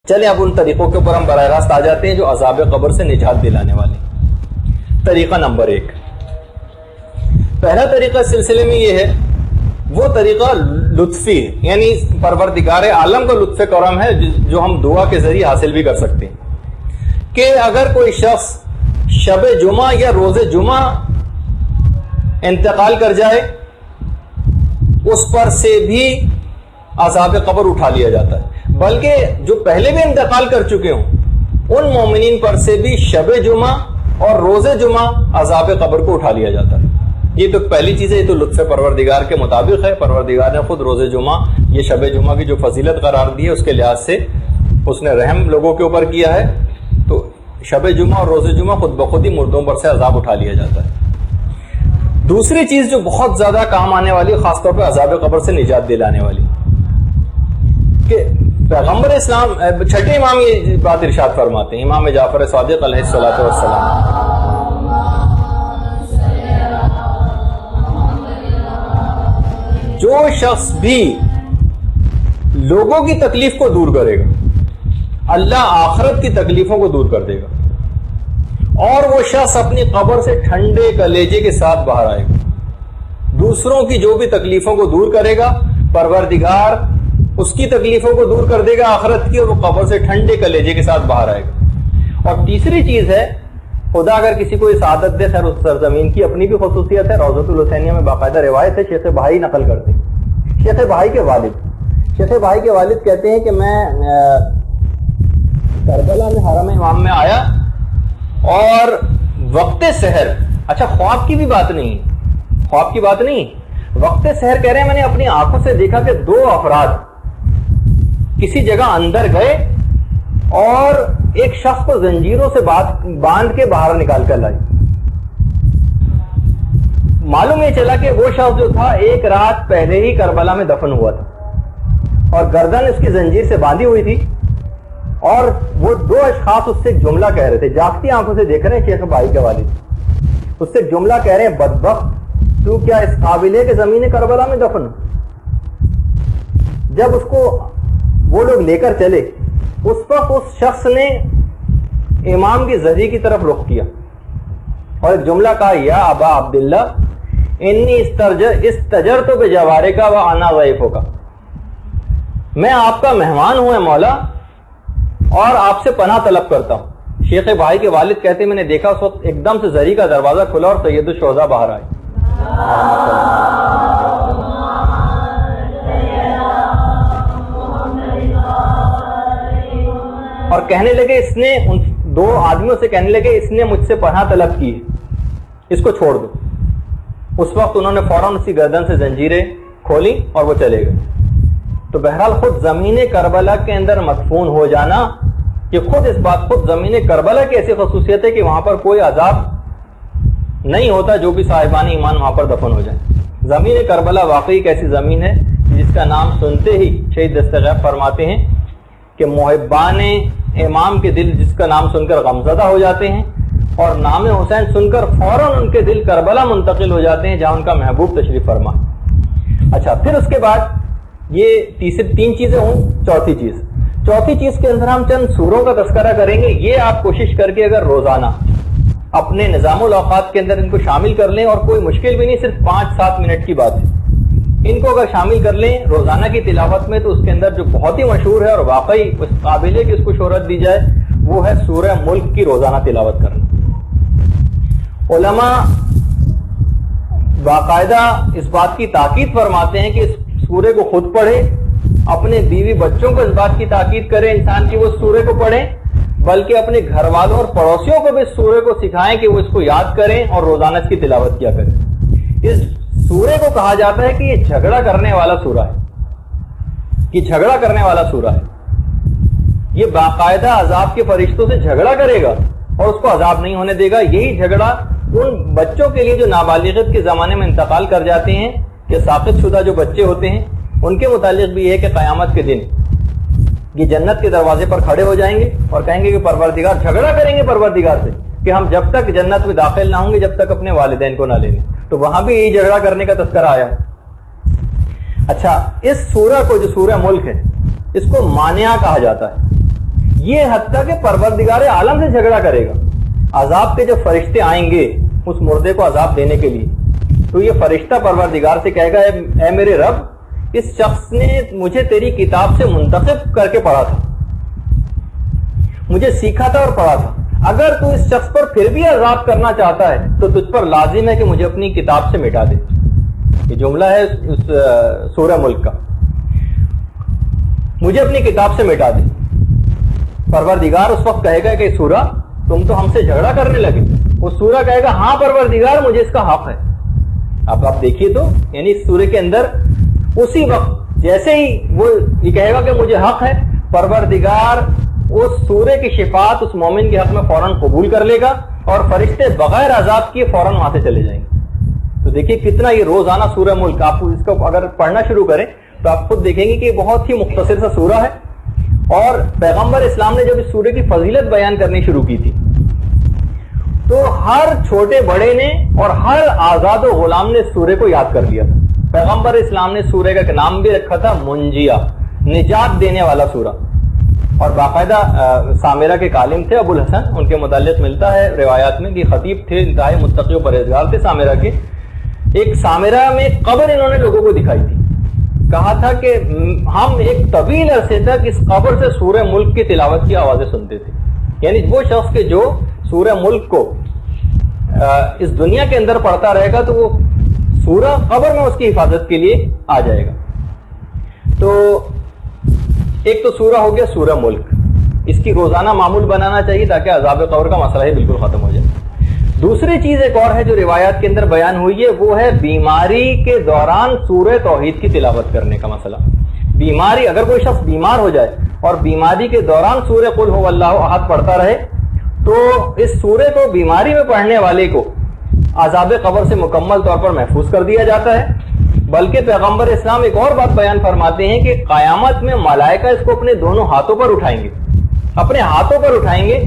چلے اب ان طریقوں کے اوپر ہم براہ راست آ جاتے ہیں جو عذاب قبر سے نجات دلانے والے. طریقہ نمبر 1. پہلا طریقہ اس سلسلے میں یہ ہے، وہ طریقہ لطفی، یعنی پروردگار عالم کا لطف کرم ہے جو ہم دعا کے ذریعے حاصل بھی کر سکتے ہیں، کہ اگر کوئی شخص شب جمعہ یا روز جمعہ انتقال کر جائے اس پر سے بھی عذاب قبر اٹھا لیا جاتا ہے، بلکہ جو پہلے بھی انتقال کر چکے ہوں ان مومنین پر سے بھی شب جمعہ اور روز جمعہ عذاب قبر کو اٹھا لیا جاتا ہے. یہ تو پہلی چیز ہے، یہ تو لطف پروردگار کے مطابق ہے. پروردگار نے خود روز جمعہ، یہ شب جمعہ کی جو فضیلت قرار دی ہے اس کے لحاظ سے اس نے رحم لوگوں کے اوپر کیا ہے، تو شب جمعہ اور روز جمعہ خود بخود ہی مردوں پر سے عذاب اٹھا لیا جاتا ہے. دوسری چیز جو بہت زیادہ کام آنے والی، خاص طور پہ عذاب قبر سے نجات دلانے والی، کہ پیغمبر اسلام چھٹے امام یہ بات ارشاد فرماتے ہیں، امام جعفر صادق علیہ الصلوۃ والسلام، جو شخص بھی لوگوں کی تکلیف کو دور کرے گا اللہ آخرت کی تکلیفوں کو دور کر دے گا، اور وہ شخص اپنی قبر سے ٹھنڈے کلیجے کے ساتھ باہر آئے گا. دوسروں کی جو بھی تکلیفوں کو دور کرے گا پروردگار اس کی تکلیفوں کو دور کر دے گا آخرت کی، اور وہ قبر سے ٹھنڈے کلیجے کے ساتھ باہر آئے گا. اور تیسری چیز ہے، خدا اگر کسی کو اس عادت دے، خیر اس سرزمین کی اپنی بھی خصوصیت ہے، روضۃ الحسینیہ میں باقاعدہ روایت ہے، شیخ بہائی نقل کرتے ہیں. شیخ بہائی کے والد کہتے ہیں کہ میں کربلا میں حرم امام میں آیا اور وقت سحر، اچھا خواب کی بات نہیں، وقت سحر کہہ رہے ہیں میں نے اپنی آنکھوں سے دیکھا کہ 2 افراد کسی جگہ اندر گئے اور ایک شخص کو زنجیروں سے باندھ کے باہر نکال کر لائی. معلوم یہ چلا کہ وہ شخص جو تھا ایک رات پہلے ہی کربلا میں دفن ہوا تھا اور گردن اس کی زنجیر سے باندھی ہوئی تھی، اور وہ 2 اشخاص اس سے ایک جملہ کہہ رہے تھے، جاگتی آنکھوں سے دیکھ رہے ہیں شیخ بھائی کے والد، اس سے ایک جملہ کہہ رہے ہیں، بدبخت تو کیا اس قابل ہے کہ زمین کربلا میں دفن ہو. جب اس کو وہ لوگ لے کر چلے اس وقت اس شخص نے امام کی زری کی طرف رخ کیا اور ایک جملہ کہا، یا ابا عبداللہ انی استجرت بجوارک وانا ضیفک، میں آپ کا مہمان ہوں اے مولا اور آپ سے پناہ طلب کرتا ہوں. شیخ بھائی کے والد کہتے ہیں میں نے دیکھا اس وقت ایک دم سے زری کا دروازہ کھلا اور سید الشہداء باہر آئے. اور کہنے لگے، اس نے ان 2 آدمیوں سے کہنے لگے اس نے مجھ سے پناہ طلب کی، اس کو چھوڑ دو. اس وقت انہوں نے فوراً اسی گردن سے زنجیریں کھولی اور وہ چلے گئے. تو بہرحال خود زمین کربلا کے اندر مدفون ہو جانا، یہ خود زمین کربلا کی ایسی خصوصیت ہے کہ وہاں پر کوئی عذاب نہیں ہوتا جو بھی صاحبان ایمان وہاں پر دفن ہو جائیں. زمین کربلا واقعی ایک ایسی زمین ہے جس کا نام سنتے ہی شہید دستغیث فرماتے ہیں کہ محبان امام کے دل جس کا نام سن کر غمزدہ ہو جاتے ہیں، اور نام حسین سن کر فوراً ان کے دل کربلا منتقل ہو جاتے ہیں جہاں ان کا محبوب تشریف فرما. اچھا، پھر اس کے بعد یہ 3 چیزیں ہوں. چوتھی چیز کے اندر ہم چند سوروں کا تذکرہ کریں گے. یہ آپ کوشش کر کے اگر روزانہ اپنے نظام الاوقات کے اندر ان کو شامل کر لیں، اور کوئی مشکل بھی نہیں، صرف 5-7 منٹ کی بات ہے، ان کو اگر شامل کر لیں روزانہ کی تلاوت میں، تو اس کے اندر جو بہت ہی مشہور ہے اور واقعی اس قابل ہے کہ اس کو شہرت دی جائے، وہ ہے سورہ ملک کی روزانہ تلاوت کرنا. علماء باقاعدہ اس بات کی تاکید فرماتے ہیں کہ اس سورے کو خود پڑھے، اپنے بیوی بچوں کو اس بات کی تاکید کرے انسان کی وہ اس سورے کو پڑھیں، بلکہ اپنے گھر والوں اور پڑوسیوں کو بھی اس سورے کو سکھائیں کہ وہ اس کو یاد کریں اور روزانہ اس کی تلاوت کیا کریں. اس سورے کو کہا جاتا ہے کہ یہ جھگڑا کرنے والا سورہ ہے، یہ باقاعدہ عذاب کے فرشتوں سے جھگڑا کرے گا اور اس کو عذاب نہیں ہونے دے گا. یہی جھگڑا ان بچوں کے لیے جو نابالغت کے زمانے میں انتقال کر جاتے ہیں، کہ ساقط شدہ جو بچے ہوتے ہیں، ان کے متعلق بھی یہ ہے کہ قیامت کے دن یہ جنت کے دروازے پر کھڑے ہو جائیں گے اور کہیں گے کہ پروردگار، جھگڑا کریں گے پروردگار سے کہ ہم جب تک جنت میں داخل نہ ہوں گے جب تک اپنے والدین کو نہ لیں گے. تو وہاں بھی یہی جھگڑا کرنے کا تذکرہ آیا. اچھا، اس سورہ کو جو سورہ ملک ہے اس کو مانعہ کہا جاتا ہے. یہ حتیٰ کہ پروردگار عالم سے جھگڑا کرے گا. عذاب کے جب فرشتے آئیں گے اس مردے کو عذاب دینے کے لیے, تو یہ فرشتہ پروردگار سے کہے گا اے میرے رب, اس شخص نے مجھے تیری کتاب سے منتخب کر کے پڑھا تھا, مجھے سیکھا تھا اور پڑھا تھا, اگر تو اس شخص پر پھر بھی عذاب کرنا چاہتا ہے تو تجھ پر لازم ہے کہ مجھے اپنی کتاب سے مٹا دے. یہ جملہ ہے اس سورہ ملک کا, مجھے اپنی کتاب سے مٹا دے. پروردگار اس وقت کہے گا کہ سورہ تم تو ہم سے جھگڑا کرنے لگے. وہ سورہ کہے گا ہاں پروردگار مجھے اس کا حق ہے. اب آپ دیکھیے تو یعنی اس سورہ کے اندر اسی وقت جیسے ہی وہ یہ کہے گا کہ مجھے حق ہے, پروردگار اس سورہ کی شفاعت اس مومن کے حق میں فوراً قبول کر لے گا اور فرشتے بغیر عذاب کیے فوراً وہاں سے چلے جائیں گے. تو دیکھیے کتنا یہ روزانہ سورہ ملک, آپ اس کو اگر پڑھنا شروع کریں تو آپ خود دیکھیں گے کہ یہ بہت ہی مختصر سا سورہ ہے. اور پیغمبر اسلام نے جب اس سورہ کی فضیلت بیان کرنی شروع کی تھی تو ہر چھوٹے بڑے نے اور ہر آزاد و غلام نے اس سورہ کو یاد کر لیا تھا. پیغمبر اسلام نے سورہ کا نام بھی رکھا تھا منجیہ, نجات دینے والا سورہ. اور باقاعدہ سامرہ کے کالم تھے ابو الحسن, ان کے متعلق ملتا ہے روایات میں کہ خطیب تھے, انتہائی متقی و پرہیزگار تھے سامرہ کے. ایک سامرہ میں قبر انہوں نے لوگوں کو دکھائی تھی, کہا تھا کہ ہم ایک طویل عرصے تک اس قبر سے سورہ ملک کی تلاوت کی آوازیں سنتے تھے. یعنی وہ شخص کے جو سورہ ملک کو اس دنیا کے اندر پڑھتا رہے گا تو وہ سورہ قبر میں اس کی حفاظت کے لیے آ جائے گا. تو ایک تو سورہ ہو گیا سورہ ملک, اس کی روزانہ معمول بنانا چاہیے تاکہ عذاب قبر کا مسئلہ ہی بالکل ختم ہو جائے. دوسری چیز ایک اور ہے جو روایات کے اندر بیان ہوئی ہے, وہ ہے بیماری کے دوران سورہ توحید کی تلاوت کرنے کا مسئلہ. بیماری, اگر کوئی شخص بیمار ہو جائے اور بیماری کے دوران سورہ قل هو اللہ احد پڑھتا رہے تو اس سورہ کو بیماری میں پڑھنے والے کو عذاب قبر سے مکمل طور پر محفوظ کر دیا جاتا ہے. بلکہ پیغمبر اسلام ایک اور بات بیان فرماتے ہیں کہ قیامت میں ملائکہ اس کو اپنے دونوں ہاتھوں پر اٹھائیں گے, اپنے ہاتھوں پر اٹھائیں گے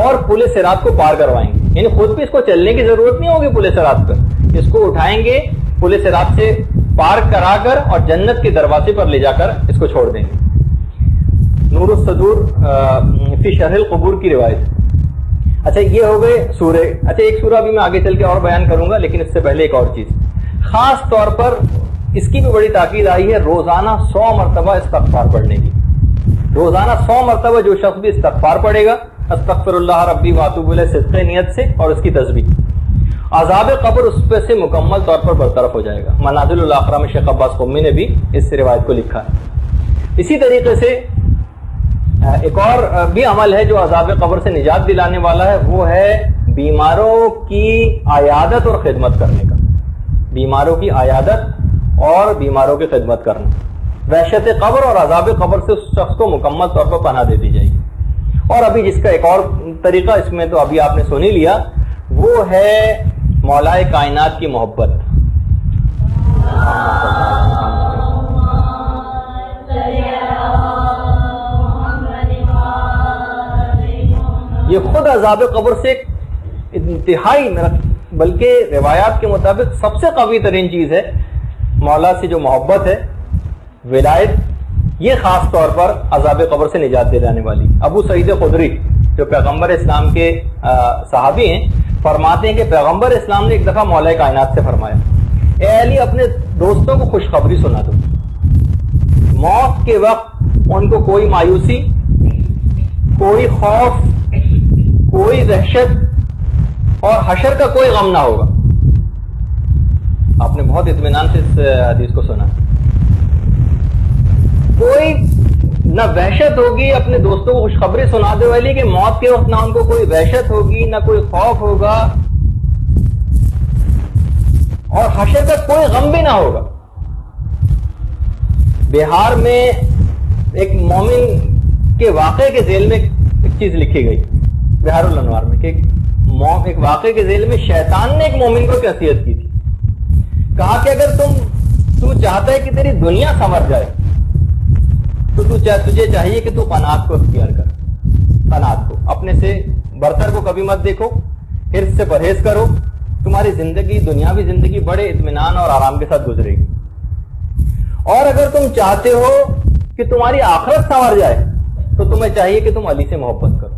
اور پل صراط کو پار کروائیں گے. یعنی خود بھی اس کو چلنے کی ضرورت نہیں ہوگی پل صراط پر, اس کو اٹھائیں گے, پل صراط سے پار کرا کر اور جنت کے دروازے پر لے جا کر اس کو چھوڑ دیں گے. نور الصدور فی شرح القبور کی روایت. اچھا یہ ہو گئے سورہ. اچھا ایک سورہ بھی میں آگے چل کے اور بیان کروں گا, لیکن اس سے پہلے ایک اور چیز, خاص طور پر اس کی بھی بڑی تاکید آئی ہے روزانہ 100 مرتبہ استغفار پڑھنے کی. روزانہ 100 مرتبہ جو شخص بھی استغفار پڑھے گا, استغفر اللہ ربی واتوب الیہ صدق نیت سے اور اس کی تسبیح, عذاب قبر اس پہ سے مکمل طور پر برطرف ہو جائے گا. منازل الاخرہ میں شیخ عباس قمی نے بھی اس روایت کو لکھا ہے. اسی طریقے سے ایک اور بھی عمل ہے جو عذاب قبر سے نجات دلانے والا ہے, وہ ہے بیماروں کی عیادت اور خدمت کرنے کا. بیماروں کی عیادت اور بیماروں کی خدمت کرنا. وحشت قبر اور عذاب قبر سے اس شخص کو مکمل طور پر پناہ دے دی جائے گی. اور ابھی جس کا ایک اور طریقہ اس میں تو ابھی آپ نے سن ہی لیا, وہ ہے مولائے کائنات کی محبت. یہ خود عذاب قبر سے انتہائی, بلکہ روایات کے مطابق سب سے قوی ترین چیز ہے مولا سے جو محبت ہے, ولایت. یہ خاص طور پر عذاب قبر سے نجات دلانے والی. ابو سعید خدری جو پیغمبر اسلام کے صحابی ہیں, فرماتے ہیں کہ پیغمبر اسلام نے ایک دفعہ مولا کائنات سے فرمایا, اے علی اپنے دوستوں کو خوشخبری سنا دو, موت کے وقت ان کو کوئی مایوسی, کوئی خوف, کوئی وحشت اور حشر کا کوئی غم نہ ہوگا. آپ نے بہت اطمینان سے اس حدیث کو سنا. کوئی نہ وحشت ہوگی, اپنے دوستوں کو خوشخبری سنا دے والی کہ موت کے وقت نہ ان کو کوئی وحشت ہوگی, نہ کوئی خوف ہوگا اور حشر کا کوئی غم بھی نہ ہوگا. بہار میں ایک مومن کے واقعے کے ذیل میں ایک چیز لکھی گئی بہار الانوار میں, کہ ایک واقعے کے ذیل میں شیطان نے ایک مومن کو نصیحت کی تھی. کہا کہ اگر تو چاہتا ہے کہ تیری دنیا سنور جائے تو تجھے چاہیے کہ تو قناعت کو اختیار کر. قناعت کو, اپنے سے برتر کو کبھی مت دیکھو, حرص سے پرہیز کرو. تمہاری زندگی, دنیاوی زندگی بڑے اطمینان اور آرام کے ساتھ گزرے گی. اور اگر تم چاہتے ہو کہ تمہاری آخرت سنور جائے تو تمہیں چاہیے کہ تم علی سے محبت کرو.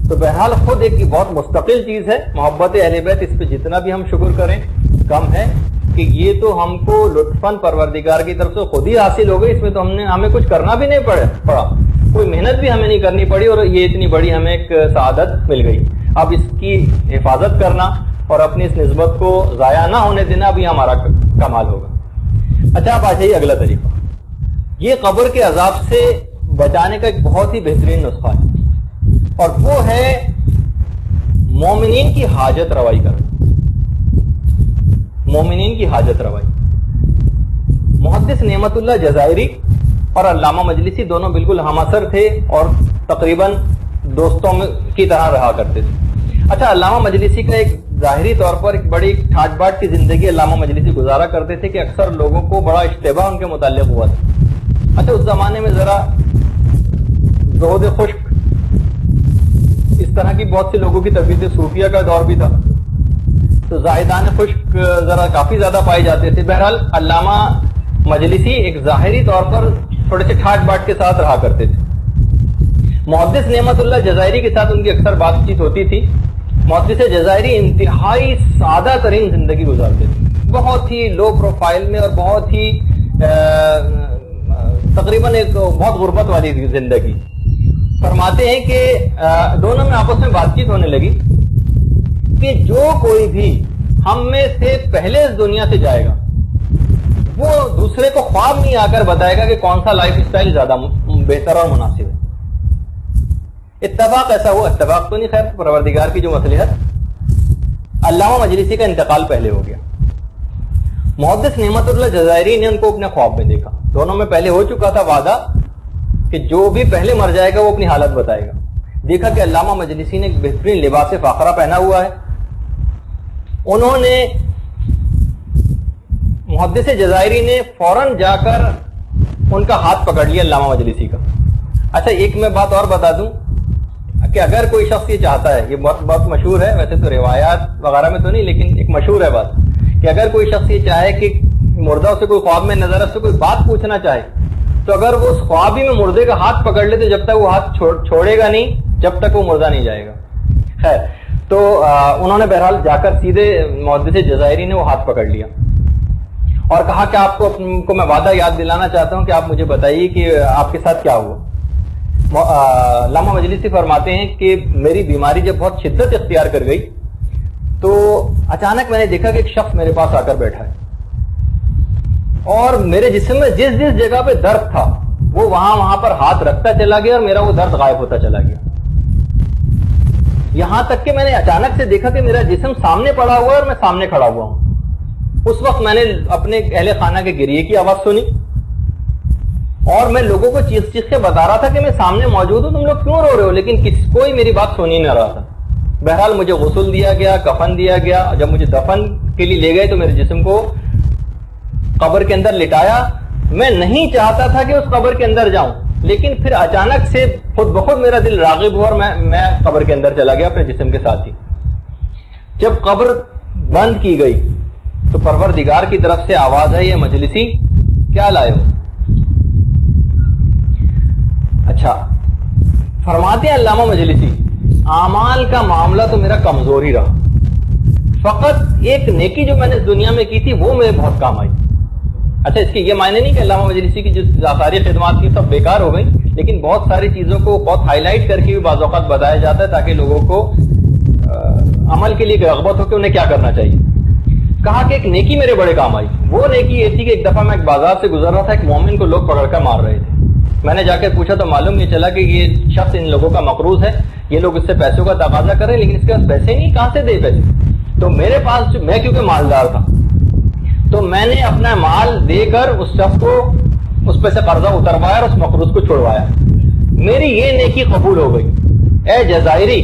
تو بہرحال خود ایک بہت مستقل چیز ہے محبت اہل بیت. اس پہ جتنا بھی ہم شکر کریں کم ہے کہ یہ تو ہم کو لطفاً پروردگار کی طرف سے خود ہی حاصل ہو گئی. اس میں تو ہمیں کچھ کرنا بھی نہیں پڑا, کوئی محنت بھی ہمیں نہیں کرنی پڑی, اور یہ اتنی بڑی ہمیں ایک سعادت مل گئی. اب اس کی حفاظت کرنا اور اپنی اس نسبت کو ضائع نہ ہونے دینا بھی ہمارا کمال ہوگا. اچھا اب آ جائیے اگلا طریقہ. یہ قبر کے عذاب سے بچانے کا ایک بہت ہی بہترین نسخہ ہے, اور وہ ہے مومنین کی حاجت روائی کرنا. مومنین کی حاجت روائی. محدث نعمت اللہ جزائری اور علامہ مجلسی دونوں بالکل ہم اثر تھے اور تقریباً دوستوں کی طرح رہا کرتے تھے. اچھا, علامہ مجلسی کا ایک ظاہری طور پر ایک بڑی ٹھاٹ باٹ کی زندگی علامہ مجلسی گزارا کرتے تھے کہ اکثر لوگوں کو بڑا اشتباہ ان کے متعلق ہوا تھا. اچھا, اس زمانے میں ذرا زہد خشک اس طرح کی بہت سے لوگوں کی طبیعت صوفیہ کا دور بھی تھا, تو زاہدان خشک ذرا کافی زیادہ پائے جاتے تھے. بہرحال علامہ مجلسی ایک ظاہری طور پر تھوڑے سے ٹھاٹ باٹ کے ساتھ رہا کرتے تھے. محدث نعمت اللہ جزائری کے ساتھ ان کی اکثر بات چیت ہوتی تھی. محدث جزائری انتہائی سادہ ترین زندگی گزارتے تھے, بہت ہی لو پروفائل میں اور بہت ہی تقریباً ایک بہت غربت والی زندگی. فرماتے ہیں کہ دونوں میں آپس میں بات چیت ہونے لگی کہ جو کوئی بھی ہم میں سے پہلے اس دنیا سے جائے گا وہ دوسرے کو خواب نہیں آ کر بتائے گا کہ کون سا لائف اسٹائل زیادہ بہتر اور مناسب ہے. اتفاق ایسا ہوا, اتفاق تو نہیں, خیر پروردگار کی جو مصلحت. علامہ مجلسی کا انتقال پہلے ہو گیا. محدث نعمت اللہ جزائری نے ان کو اپنے خواب میں دیکھا. دونوں میں پہلے ہو چکا تھا وعدہ کہ جو بھی پہلے مر جائے گا وہ اپنی حالت بتائے گا. دیکھا کہ علامہ مجلسی نے ایک بہترین لباس فاخرہ پہنا ہوا ہے. انہوں نے محدث جزائری نے فوراً جا کر ان کا ہاتھ پکڑ لیا علامہ مجلسی کا. اچھا, ایک میں بات اور بتا دوں کہ اگر کوئی شخص یہ چاہتا ہے, یہ بہت مشہور ہے, ویسے تو روایات وغیرہ میں تو نہیں لیکن ایک مشہور ہے بات, کہ اگر کوئی شخص یہ چاہے کہ مردہ سے کوئی خواب میں نظر سے کوئی بات پوچھنا چاہے تو اگر وہ اس خوابی میں مردے کا ہاتھ پکڑ لے تو جب تک وہ ہاتھ چھوڑے گا نہیں جب تک وہ مردہ نہیں جائے گا. خیر, تو انہوں نے بہرحال جا کر سیدھے محدث جزائری نے وہ ہاتھ پکڑ لیا اور کہا کہ آپ کو میں وعدہ یاد دلانا چاہتا ہوں کہ آپ مجھے بتائیے کہ آپ کے ساتھ کیا ہوا. علامہ مجلسی فرماتے ہیں کہ میری بیماری جب بہت شدت اختیار کر گئی تو اچانک میں نے دیکھا کہ ایک شخص میرے پاس آ کر بیٹھا ہے اور میرے جسم میں جس جس جگہ پہ درد تھا وہ وہاں پر ہاتھ رکھتا چلا گیا اور میرا وہ درد غائب ہوتا چلا گیا. یہاں تک کہ میں نے اچانک سے دیکھا کہ میرا جسم سامنے پڑا ہوا ہے اور میں سامنے کھڑا ہوا ہوں. اس وقت میں نے اپنے اہل خانہ کے گریے کی آواز سنی اور میں لوگوں کو چیخ چیخ کے بتا رہا تھا کہ میں سامنے موجود ہوں, تم لوگ کیوں رو رہے ہو, لیکن کوئی میری بات سن ہی نہ رہا تھا. بہرحال مجھے غسل دیا گیا, کفن دیا گیا. جب مجھے دفن کے لیے لے گئے تو میرے جسم کو قبر کے اندر لٹایا. میں نہیں چاہتا تھا کہ اس قبر کے اندر جاؤں, لیکن پھر اچانک سے خود بخود میرا دل راغب ہوا اور میں قبر کے اندر چلا گیا اپنے جسم کے ساتھ ہی. جب قبر بند کی گئی تو پروردگار کی طرف سے آواز ہے, یہ مجلسی کیا لائے ہو. اچھا, فرماتے ہیں علامہ مجلسی اعمال کا معاملہ تو میرا کمزور ہی رہا, فقط ایک نیکی جو میں نے اس دنیا میں کی تھی وہ میرے بہت کام آئی. اچھا, اس کے یہ معنی نہیں کہ علامہ مجلسی کی جو ساری خدمات کی سب بیکار ہو گئی, لیکن بہت ساری چیزوں کو بہت ہائی لائٹ کر کے بھی بعض اوقات بتایا جاتا ہے تاکہ لوگوں کو عمل کے لیے رغبت ہو کہ انہیں کیا کرنا چاہیے. کہا کہ ایک نیکی میرے بڑے کام آئی. وہ نیکی یہ تھی کہ ایک دفعہ میں ایک بازار سے گزر رہا تھا, ایک مومن کو لوگ پکڑ کر مار رہے تھے. میں نے جا کے پوچھا تو معلوم یہ چلا کہ یہ شخص ان لوگوں کا مقروض ہے, یہ لوگ اس سے پیسوں کا تقاضا کر رہے ہیں لیکن اس کے پاس پیسے نہیں, کہاں سے دے پیسے. تو میرے پاس میں کیونکہ مالدار تھا تو میں نے اپنا مال دے کر اس شخص کو اس پہ سے قرضہ اتروایا اور اس مقروض کو چھڑوایا. میری یہ نیکی قبول ہو گئی. اے جزائری,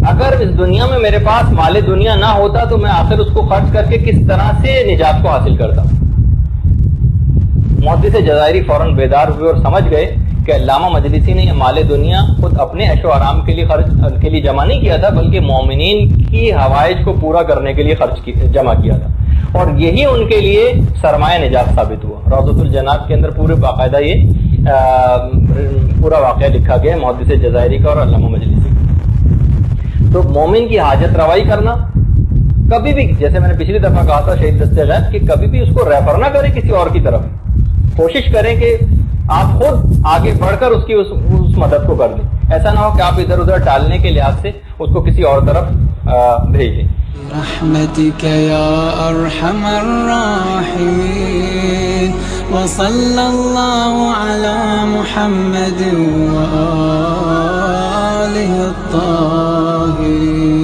اگر اس دنیا میں میرے پاس مال دنیا نہ ہوتا تو میں آخر اس کو خرچ کر کے کس طرح سے نجات کو حاصل کرتا. محدث جزائری فوراً بیدار ہوئے اور سمجھ گئے کہ علامہ مجلسی نے یہ مال دنیا خود اپنے عیش و آرام کے لیے جمع نہیں کیا تھا، بلکہ مومنین کی حوائج کو پورا کرنے کے لیے جمع کیا تھا، اور یہی ان کے لیے سرمایہ نجات ثابت ہوا۔ روضۃ الجنات کے اندر پورے باقاعدہ یہ پورا واقعہ لکھا گیا ہے محدث جزائری کا اور علامہ مجلسی کا۔ تو مومن کی حاجت روائی کرنا، کبھی بھی جیسے میں نے پچھلی دفعہ کہا تھا شہید دستے غیب کہ کبھی بھی اس کو ریفر نہ کریں کسی اور کی طرف، کوشش کریں کہ آپ خود آگے بڑھ کر اس مدد کو کر لیں، ایسا نہ ہو کہ آپ ادھر ادھر ٹالنے کے لحاظ سے اس کو کسی اور طرف بھیج دیں۔ برحمتك يا أرحم الراحمين وصلى الله على محمد وآله الطاهرين۔